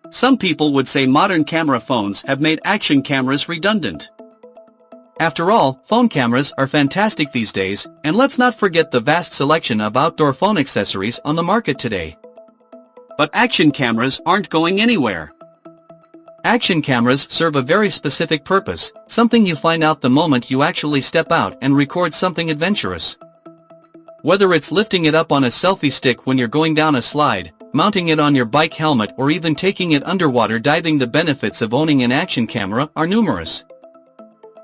Some people would say modern camera phones have made action cameras redundant. After all, phone cameras are fantastic these days, and let's not forget the vast selection of outdoor phone accessories on the market today. But action cameras aren't going anywhere. Action cameras serve a very specific purpose, something you find out the moment you actually step out and record something adventurous. Whether it's lifting it up on a selfie stick when you're going down a slide, mounting it on your bike helmet, or even taking it underwater diving, the benefits of owning an action camera are numerous.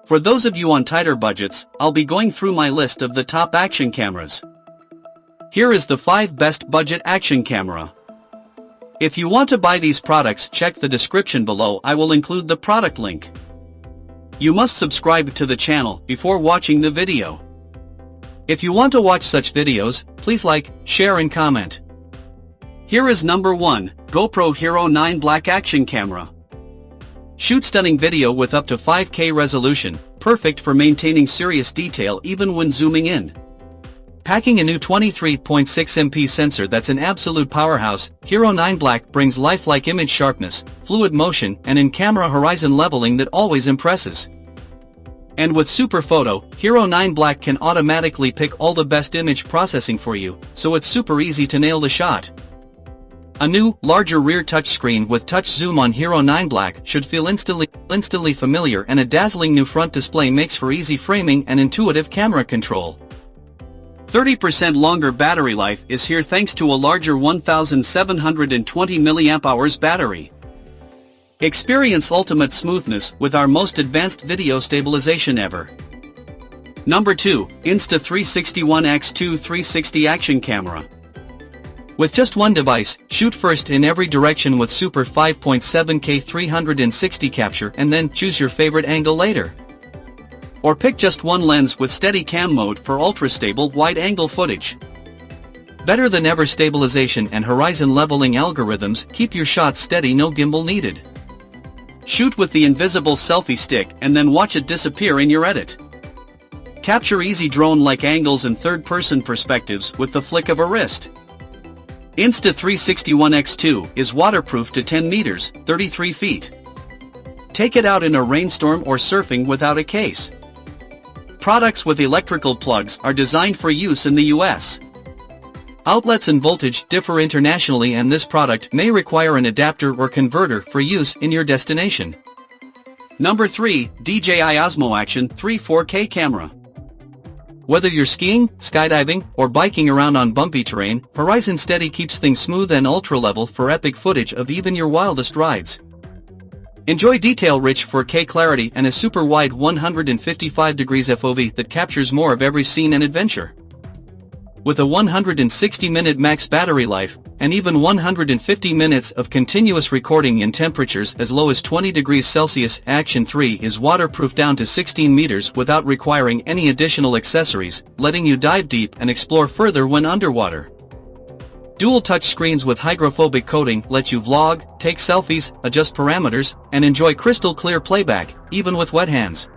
For those of you on tighter budgets, I'll be going through my list of the top action cameras. Here is the 5 best budget action camera. If you want to buy these products, check the description below. I will include the product link. You must subscribe to the channel before watching the video. If you want to watch such videos, please like, share and comment. Here is number 1, GoPro Hero 9 Black Action Camera. Shoot stunning video with up to 5K resolution, perfect for maintaining serious detail even when zooming in. Packing a new 23.6 MP sensor that's an absolute powerhouse, Hero 9 Black brings lifelike image sharpness, fluid motion, and in-camera horizon leveling that always impresses. And with Super Photo, Hero 9 Black can automatically pick all the best image processing for you, so it's super easy to nail the shot. A new, larger rear touchscreen with touch zoom on Hero 9 Black should feel instantly familiar, and a dazzling new front display makes for easy framing and intuitive camera control. 30% longer battery life is here thanks to a larger 1720 mAh battery. Experience ultimate smoothness with our most advanced video stabilization ever. Number 2, Insta360 One X2 360 Action Camera. With just one device, shoot first in every direction with super 5.7K 360 capture, and then choose your favorite angle later. Or pick just one lens with steady cam mode for ultra-stable wide-angle footage. Better than ever stabilization and horizon leveling algorithms keep your shots steady, no gimbal needed. Shoot with the invisible selfie stick and then watch it disappear in your edit. Capture easy drone-like angles and third-person perspectives with the flick of a wrist. Insta360 One X2 is waterproof to 10 meters, 33 feet. Take it out in a rainstorm or surfing without a case. Products with electrical plugs are designed for use in the US. Outlets and voltage differ internationally, and this product may require an adapter or converter for use in your destination. Number 3, DJI Osmo Action 3 4K Camera. Whether you're skiing, skydiving, or biking around on bumpy terrain, Horizon Steady keeps things smooth and ultra-level for epic footage of even your wildest rides. Enjoy detail-rich 4K clarity and a super-wide 155 degrees FOV that captures more of every scene and adventure. With a 160-minute max battery life, and even 150 minutes of continuous recording in temperatures as low as 20 degrees Celsius, Action 3 is waterproof down to 16 meters without requiring any additional accessories, letting you dive deep and explore further when underwater. Dual touch screens with hydrophobic coating let you vlog, take selfies, adjust parameters, and enjoy crystal clear playback, even with wet hands.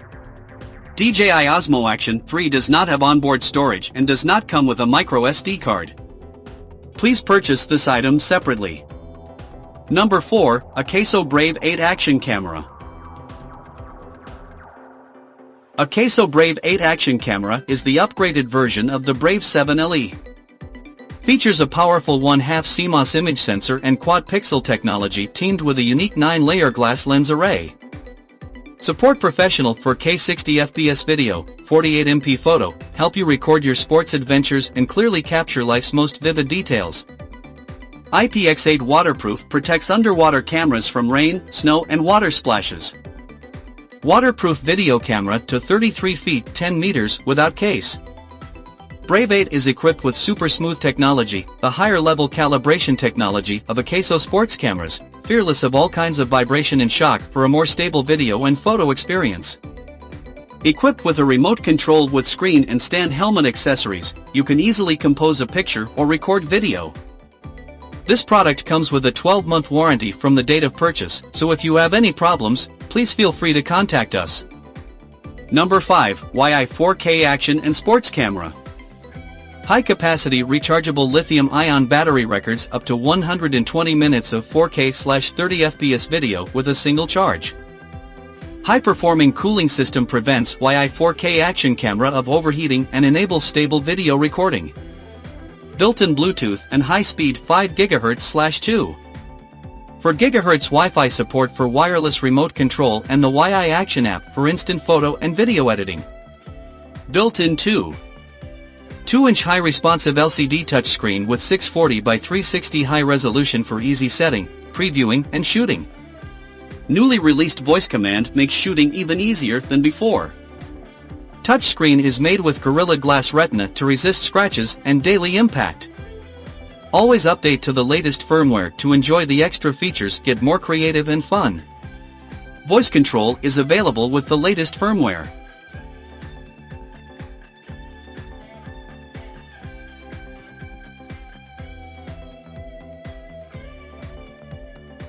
DJI Osmo Action 3 does not have onboard storage and does not come with a micro SD card. Please purchase this item separately. Number 4, a QOOZE Brave 8 Action Camera. A QOOZE Brave 8 Action Camera is the upgraded version of the Brave 7 LE. Features a powerful 1/2 CMOS image sensor and quad-pixel technology teamed with a unique 9-layer glass lens array. Support professional 4K 60 FPS video, 48 MP photo, help you record your sports adventures and clearly capture life's most vivid details. IPX8 waterproof protects underwater cameras from rain, snow and water splashes. Waterproof video camera to 33 feet 10 meters without case. Brave 8 is equipped with super smooth technology, the higher level calibration technology of a QOOZE sports cameras, fearless of all kinds of vibration and shock for a more stable video and photo experience. Equipped with a remote control with screen and stand helmet accessories, you can easily compose a picture or record video. This product comes with a 12-month warranty from the date of purchase, so if you have any problems, please feel free to contact us. Number 5, YI 4K Action and Sports Camera. High-capacity rechargeable lithium-ion battery records up to 120 minutes of 4K/30 FPS video with a single charge. High-performing cooling system prevents DJI 4K action camera of overheating and enables stable video recording. Built-in Bluetooth and high-speed 5 GHz/2. 4 GHz Wi-Fi support for wireless remote control and the DJI Action app for instant photo and video editing. Built-in 2-inch high-responsive LCD touchscreen with 640 by 360 high resolution for easy setting, previewing, and shooting. Newly released voice command makes shooting even easier than before. Touchscreen is made with Gorilla Glass Retina to resist scratches and daily impact. Always update to the latest firmware to enjoy the extra features, get more creative and fun. Voice control is available with the latest firmware.